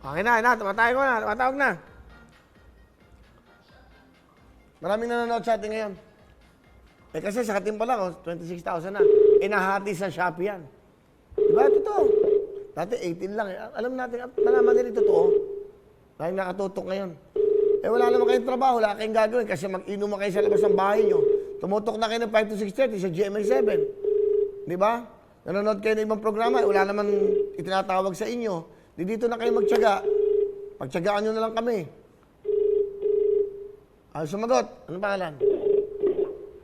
Okay na, tumatawag na. Maraming nanonood sa atin ngayon. Eh kasi sa atin pa lang, 26,000 na. Inahati sa Shopee yan. Diba? Totoo. Dati 18 lang. Alam natin, malaman nila totoo. Dahil nakatutok ngayon. Eh wala naman kayong trabaho, wala kayong gagawin kasi mag-inuman kayo sa labas ng bahay nyo. Tumutok na kayo ng 5 to 6:30 sa GMA7. Di ba? Nanonood kayo ng ibang programa, wala naman itinatawag sa inyo. Di dito na kayo magtiyaga. Pagtiyagaan nyo na lang kami. Sumagot. Anong pangalan?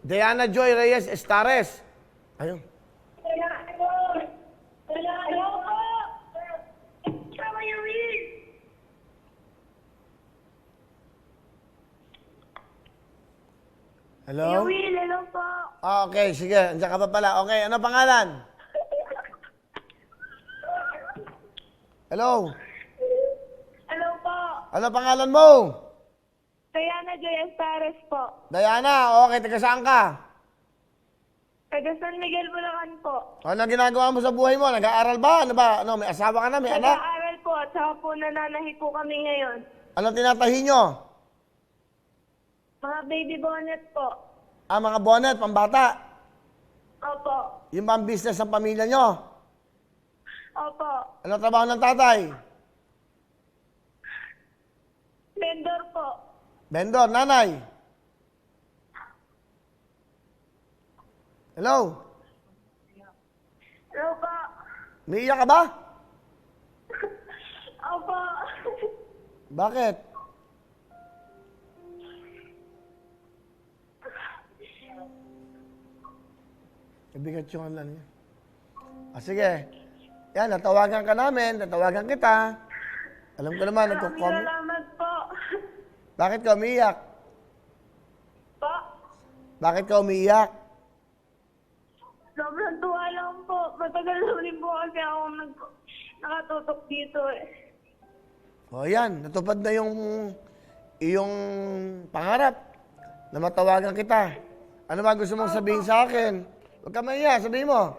Diana Joy Reyes Estares. Ayun. Hello? Will, hello po. Okay, sige. Andiyan ka pa pala. Okay, ano pangalan? Hello? Hello po. Ano pangalan mo? Diana Joy Estares po. Diana, okay. Taga saan ka? Taga San Miguel, Bulacan po. Ano ginagawa mo sa buhay mo? Nag-aaral ba? Ano ba? Ano, may asawa ka na? May anak? Nag-aaral po at saka po nananahi po kami ngayon. Ano tinatahi nyo? Mga baby bonnet po. Mga bonnet, pambata. Opo. Yung ba ang business ng pamilya nyo? Opo. Ano trabaho ng tatay? Vendor po. Vendor, nanay. Hello? Hello po. Umiiyak ka ba? Opo. Bakit? Mabigat yung ano niya. Sige. Yan, natawagan ka namin, natawagan kita. Alam ko naman, Maraming nagko-comment. salamat po. Bakit ka umiiyak? Po. Bakit ka umiiyak? Sobrang tuwa lang po. Matagal na rin po kasi ako nakatutok dito eh. O yan, natupad na yung iyong pangarap na matawagan kita. Ano ba gusto mong sabihin sa akin? Huwag ka mahiya, sabihin mo.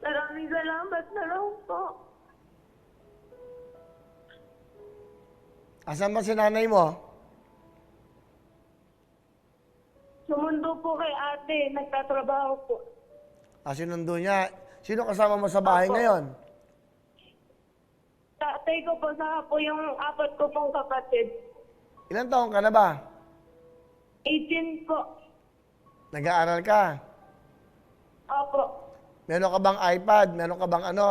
Maraming salamat na lang po. Asan ba si nanay mo? Sumundo po kay ate, nagtatrabaho po. Sinundo niya. Sino kasama mo sa bahay Opo. ngayon? Tatay ko po, saka po yung apat ko pong kapatid. Ilan taong ka na ba? 18 po. Nag-aaral ka? Opo. Meron ka bang iPad? Meron ka bang ano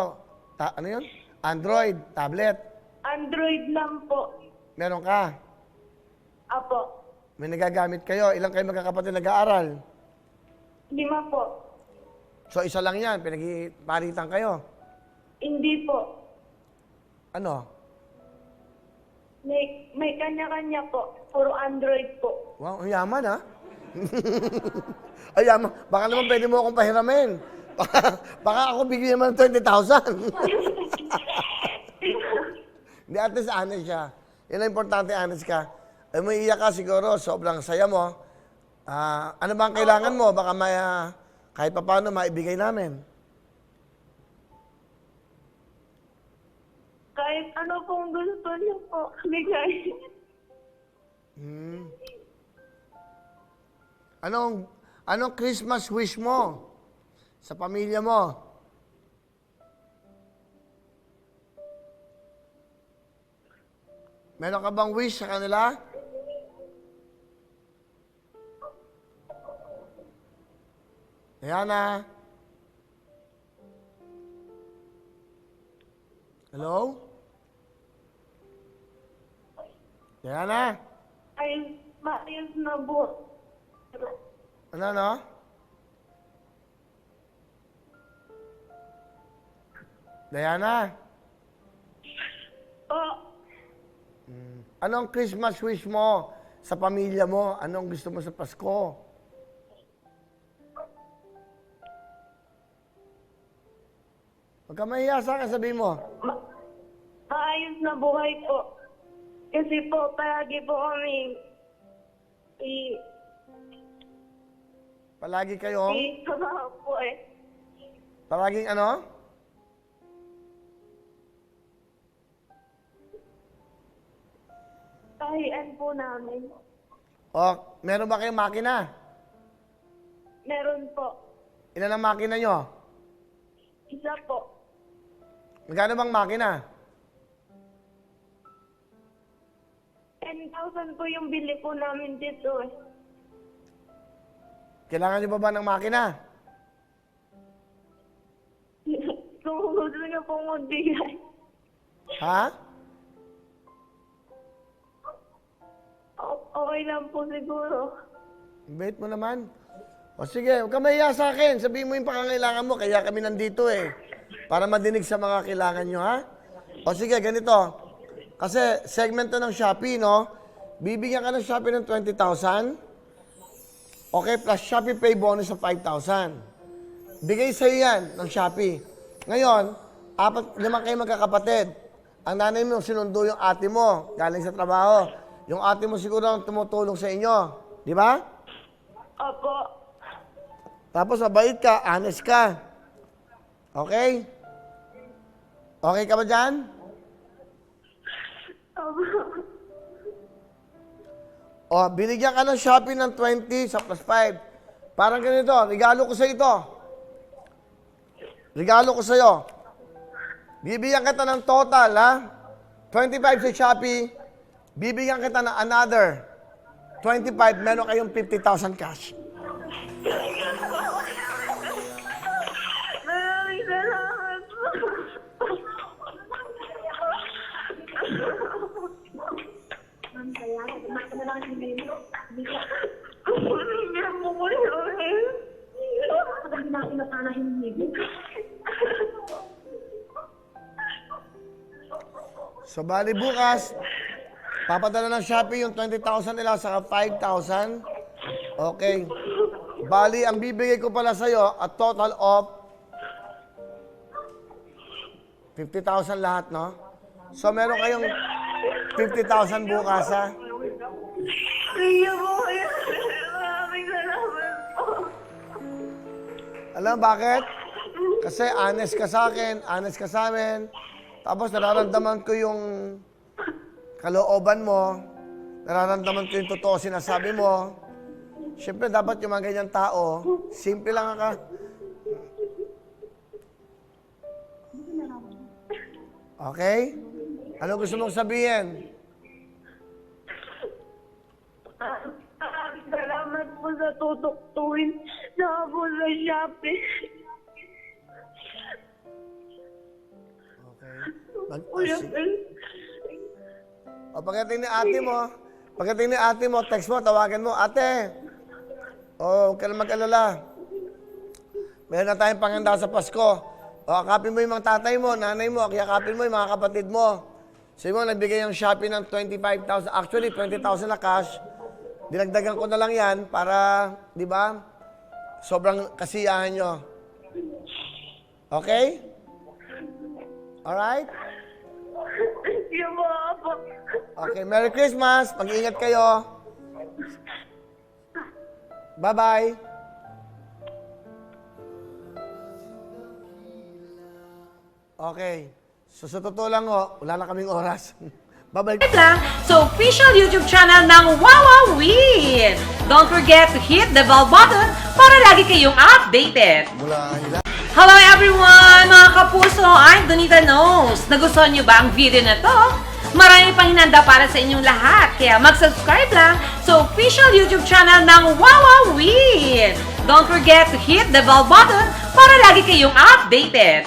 yun? Android, tablet? Android lang po. Meron ka? Opo. May nagagamit kayo? Ilang kayo magkakapatid nag-aaral? 5 po. So, isa lang yan. Pinagpalitan kayo. Hindi po. Ano? May kanya-kanya po. Puro Android po. Wow, ang yaman ha? Ay, yaman. Baka naman pwede mo akong pahiramin. Baka ako bigyan naman ng 20,000. Hindi, at least honest siya. Yan ang importante, honest ka. Ay mo iiyak ka siguro, sobrang saya mo. Ano ba ang kailangan mo? Baka may, kahit pa paano maibigay namin. Kahit ano pong gusto niyo po, bigay. Anong Christmas wish mo sa pamilya mo? Meron ka bang wish sa kanila? Diana? Hello? Diana? Ay, maayos na po. Ano? Diana? Po. Anong Christmas wish mo sa pamilya mo? Anong gusto mo sa Pasko? Huwag ka mahiya sa akin, sabihin mo. Maayos na buhay po. Kasi po, palagi po kami Palagi kayong? trabaho po eh. Palaging ano? Tahian po namin. O, meron ba kayong makina? Meron po. Ilan ang makina nyo? Isa po. Magkano bang makina? 10,000 po yung bili po namin dito eh. Kailangan nyo ba ba ng makina? Kung gusto niyo pong magbigay. Ha? Okay lang po siguro. Bait mo naman. O sige, huwag ka mahiya sa akin. Sabihin mo yung pangangailangan mo, kaya kami nandito eh. Para madinig sa mga kailangan nyo, ha? O sige, ganito. Kasi segment to ng Shopee, no? Bibigyan ka ng Shopee ng 20,000. Okay, plus Shopee Pay bonus of 5,000. Bigay sa'yo yan ng Shopee. Ngayon, 5 kayo magkakapatid. Ang nanay mo, sinundo yung ate mo, galing sa trabaho. Yung ate mo siguro ang tumutulong sa inyo. Di ba? Opo. Tapos mabait ka, honest ka. Okay? Okay ka ba dyan? Opo. O, binigyan ka ng Shopee ng 20 sa plus 5. Parang ganito, regalo ko sa ito. Regalo ko sa'yo. Bibigyan kita ng total, ha? 25 sa Shopee. Bibigyan kita ng another 25, meron kayong 50,000 cash. Maraming salamat po. Hindi mo ko yun. So, bali bukas, papadala ng Shopee yung 20,000 nila sa 5,000. Okay. Bali, ang bibigay ko pala sa'yo, a total of 50,000 lahat, no? So, meron kayong 50,000 bukas, ha? Hindi mo ko yun. Maraming salamat po. Alam mo bakit? Kasi honest ka sa akin, honest ka sa amin. Tapos nararamdaman ko yung kalooban mo. Nararamdaman ko yung totoo sinasabi mo. Siyempre, dapat yung mga ganyan tao, simple lang ka. Okay? Ano gusto mong sabihin? Maraming salamat po sa tutuktuin. Saka po sa Shopee. Okay. Kuya Phil. O pagdating ni ate mo, text mo, tawagan mo, ate, huwag ka na mag-alala. Meron na tayong panghanda sa Pasko. O, akapin mo yung mga tatay mo, nanay mo, kaya akapin mo yung mga kapatid mo. Sabi mo, nagbigay yung Shopee ng 25,000. Actually, 20,000 na cash. Dinagdagan ko na lang yan para, di ba, sobrang kasiyahan nyo. Okay? Alright? Thank you po, Apo. Okay, Merry Christmas. Mag-iingat kayo. Bye-bye. Okay. So, sa totoo lang, wala na kaming oras. Bye-bye. lang sa official YouTube channel ng Wawa Win. Don't forget to hit the bell button para lagi kayong updated. Hello everyone! Mga kapuso, I'm Donita Knows. Nagustuhan niyo ba ang video na to? Marami pang hinanda para sa inyong lahat. Kaya mag-subscribe lang sa official YouTube channel ng Wawa Win. Don't forget to hit the bell button para lagi kayong updated.